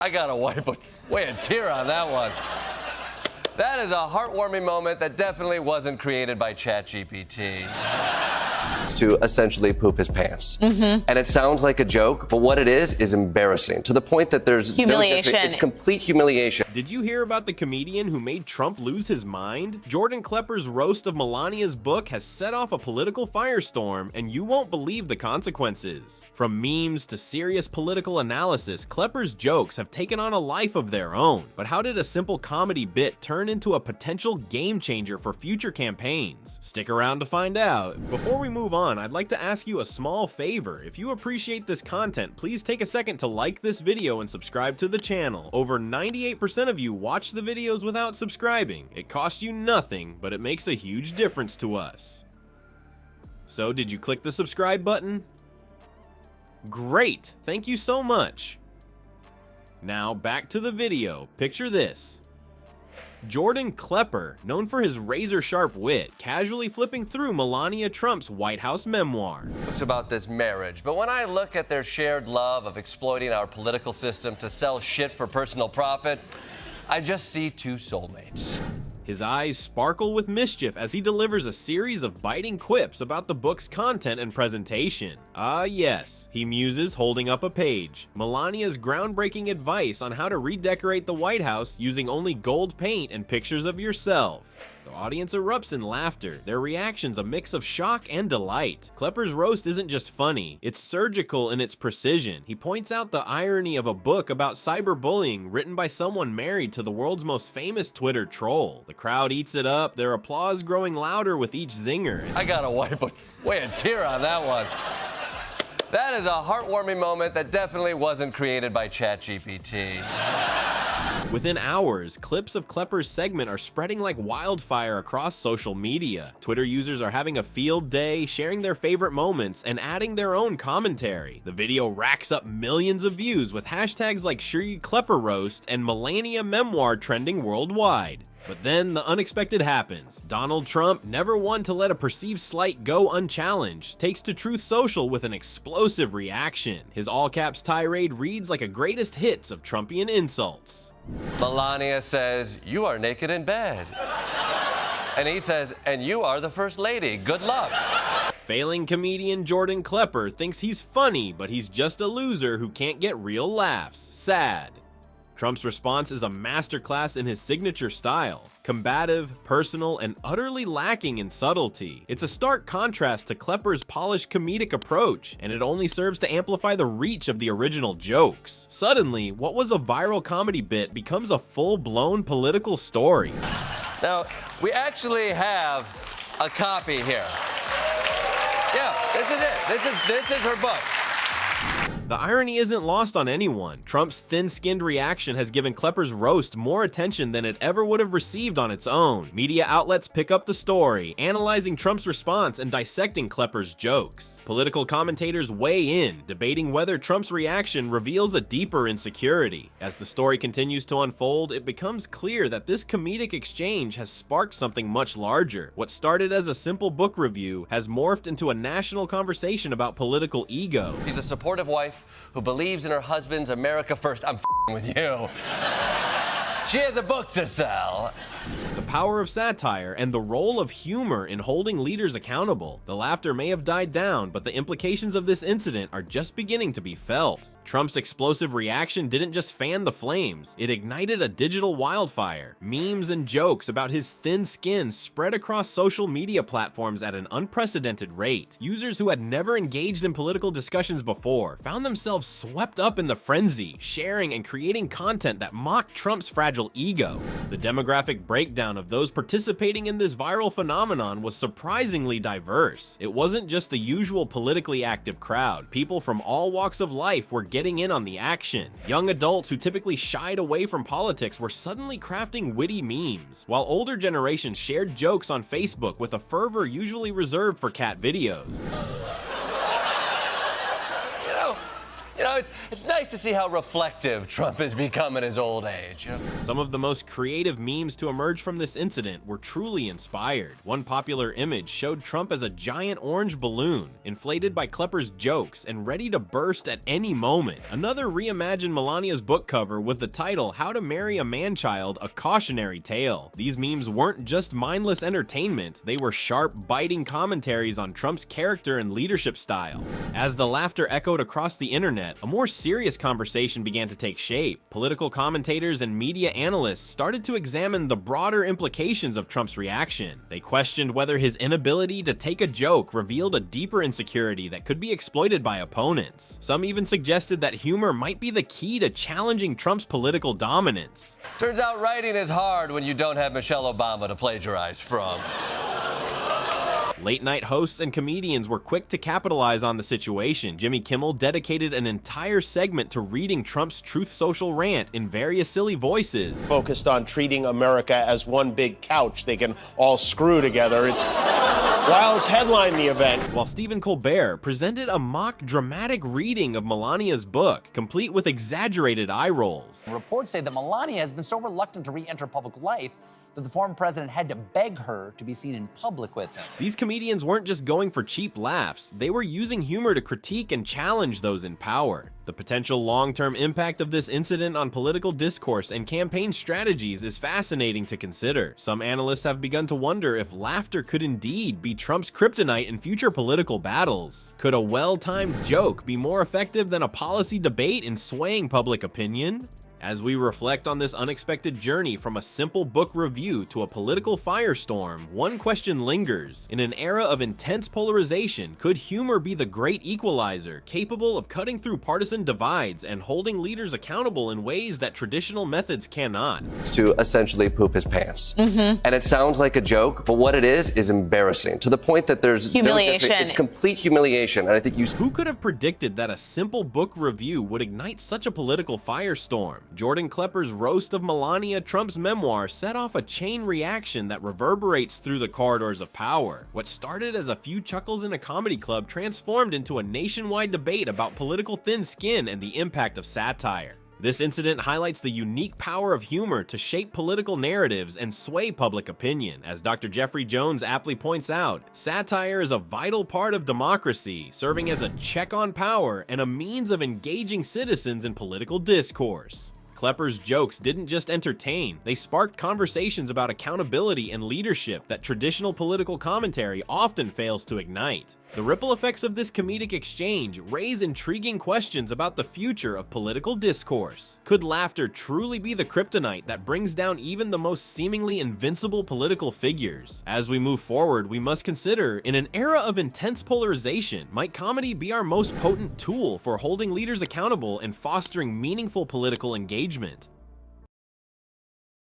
I gotta wipe away a tear on that one. That is a heartwarming moment that definitely wasn't created by ChatGPT. To essentially poop his pants. And it sounds like a joke, but what it is embarrassing to the point that there's humiliation. It's complete humiliation. Did you hear about the comedian who made Trump lose his mind? Jordan Klepper's roast of Melania's book has set off a political firestorm, and you won't believe the consequences. From memes to serious political analysis, Klepper's jokes have taken on a life of their own. But how did a simple comedy bit turn into a potential game changer for future campaigns? Stick around to find out. Before we move on, I'd like to ask you a small favor. If you appreciate this content, please take a second to like this video and subscribe to the channel. Over 98% of you watch the videos without subscribing. It costs you nothing, but it makes a huge difference to us. So, did you click the subscribe button? Great! Thank you so much. Now, back to the video. Picture this. Jordan Klepper, known for his razor-sharp wit, casually flipping through Melania Trump's White House memoir. It's about this marriage, but when I look at their shared love of exploiting our political system to sell shit for personal profit, I just see two soulmates. His eyes sparkle with mischief as he delivers a series of biting quips about the book's content and presentation. Ah yes, he muses holding up a page. Melania's groundbreaking advice on how to redecorate the White House using only gold paint and pictures of yourself. The audience erupts in laughter, their reactions a mix of shock and delight. Klepper's roast isn't just funny, it's surgical in its precision. He points out the irony of a book about cyberbullying written by someone married to the world's most famous Twitter troll. The crowd eats it up, their applause growing louder with each zinger. I gotta wipe away a tear on that one. That is a heartwarming moment that definitely wasn't created by ChatGPT. Within hours, clips of Klepper's segment are spreading like wildfire across social media. Twitter users are having a field day, sharing their favorite moments, and adding their own commentary. The video racks up millions of views with hashtags like Klepper Roast and Melania Memoir trending worldwide. But then the unexpected happens. Donald Trump, never one to let a perceived slight go unchallenged, takes to Truth Social with an explosive reaction. His all-caps tirade reads like a greatest hits of Trumpian insults. Melania says, "You are naked in bed." And he says, "And you are the first lady. Good luck." Failing comedian Jordan Klepper thinks he's funny, but he's just a loser who can't get real laughs. Sad. Trump's response is a masterclass in his signature style. Combative, personal, and utterly lacking in subtlety. It's a stark contrast to Klepper's polished comedic approach, and it only serves to amplify the reach of the original jokes. Suddenly, what was a viral comedy bit becomes a full-blown political story. Now, we actually have a copy here. Yeah, this is it. This is her book. The irony isn't lost on anyone. Trump's thin-skinned reaction has given Klepper's roast more attention than it ever would have received on its own. Media outlets pick up the story, analyzing Trump's response and dissecting Klepper's jokes. Political commentators weigh in, debating whether Trump's reaction reveals a deeper insecurity. As the story continues to unfold, it becomes clear that this comedic exchange has sparked something much larger. What started as a simple book review has morphed into a national conversation about political ego. She's a supportive wife who believes in her husband's America first. I'm with you. She has a book to sell. The power of satire and the role of humor in holding leaders accountable. The laughter may have died down, but the implications of this incident are just beginning to be felt. Trump's explosive reaction didn't just fan the flames, it ignited a digital wildfire. Memes and jokes about his thin skin spread across social media platforms at an unprecedented rate. Users who had never engaged in political discussions before found themselves swept up in the frenzy, sharing and creating content that mocked Trump's fragile ego. The demographic breakdown of those participating in this viral phenomenon was surprisingly diverse. It wasn't just the usual politically active crowd. People from all walks of life were getting in on the action. Young adults who typically shied away from politics were suddenly crafting witty memes, while older generations shared jokes on Facebook with a fervor usually reserved for cat videos. You know, You know, it's nice to see how reflective Trump has become in his old age. You know? Some of the most creative memes to emerge from this incident were truly inspired. One popular image showed Trump as a giant orange balloon, inflated by Klepper's jokes and ready to burst at any moment. Another reimagined Melania's book cover with the title "How to Marry a Man-Child: A Cautionary Tale." These memes weren't just mindless entertainment, they were sharp, biting commentaries on Trump's character and leadership style. As the laughter echoed across the internet, a more serious conversation began to take shape. Political commentators and media analysts started to examine the broader implications of Trump's reaction. They questioned whether his inability to take a joke revealed a deeper insecurity that could be exploited by opponents. Some even suggested that humor might be the key to challenging Trump's political dominance. Turns out writing is hard when you don't have Michelle Obama to plagiarize from. Late-night hosts and comedians were quick to capitalize on the situation. Jimmy Kimmel dedicated an entire segment to reading Trump's Truth Social rant in various silly voices. Focused on treating America as one big couch they can all screw together. Wiles headlined the event. While Stephen Colbert presented a mock dramatic reading of Melania's book, complete with exaggerated eye rolls. Reports say that Melania has been so reluctant to re-enter public life that the former president had to beg her to be seen in public with him. These comedians weren't just going for cheap laughs, they were using humor to critique and challenge those in power. The potential long-term impact of this incident on political discourse and campaign strategies is fascinating to consider. Some analysts have begun to wonder if laughter could indeed be Trump's kryptonite in future political battles. Could a well-timed joke be more effective than a policy debate in swaying public opinion? As we reflect on this unexpected journey from a simple book review to a political firestorm, one question lingers. In an era of intense polarization, could humor be the great equalizer, capable of cutting through partisan divides and holding leaders accountable in ways that traditional methods cannot? To essentially poop his pants. And it sounds like a joke, but what it is embarrassing, to the point that there's humiliation. It's complete humiliation, and I think Who could have predicted that a simple book review would ignite such a political firestorm? Jordan Klepper's roast of Melania Trump's memoir set off a chain reaction that reverberates through the corridors of power. What started as a few chuckles in a comedy club transformed into a nationwide debate about political thin skin and the impact of satire. This incident highlights the unique power of humor to shape political narratives and sway public opinion. As Dr. Jeffrey Jones aptly points out, satire is a vital part of democracy, serving as a check on power and a means of engaging citizens in political discourse. Klepper's jokes didn't just entertain, they sparked conversations about accountability and leadership that traditional political commentary often fails to ignite. The ripple effects of this comedic exchange raise intriguing questions about the future of political discourse. Could laughter truly be the kryptonite that brings down even the most seemingly invincible political figures? As we move forward, we must consider, in an era of intense polarization, might comedy be our most potent tool for holding leaders accountable and fostering meaningful political engagement?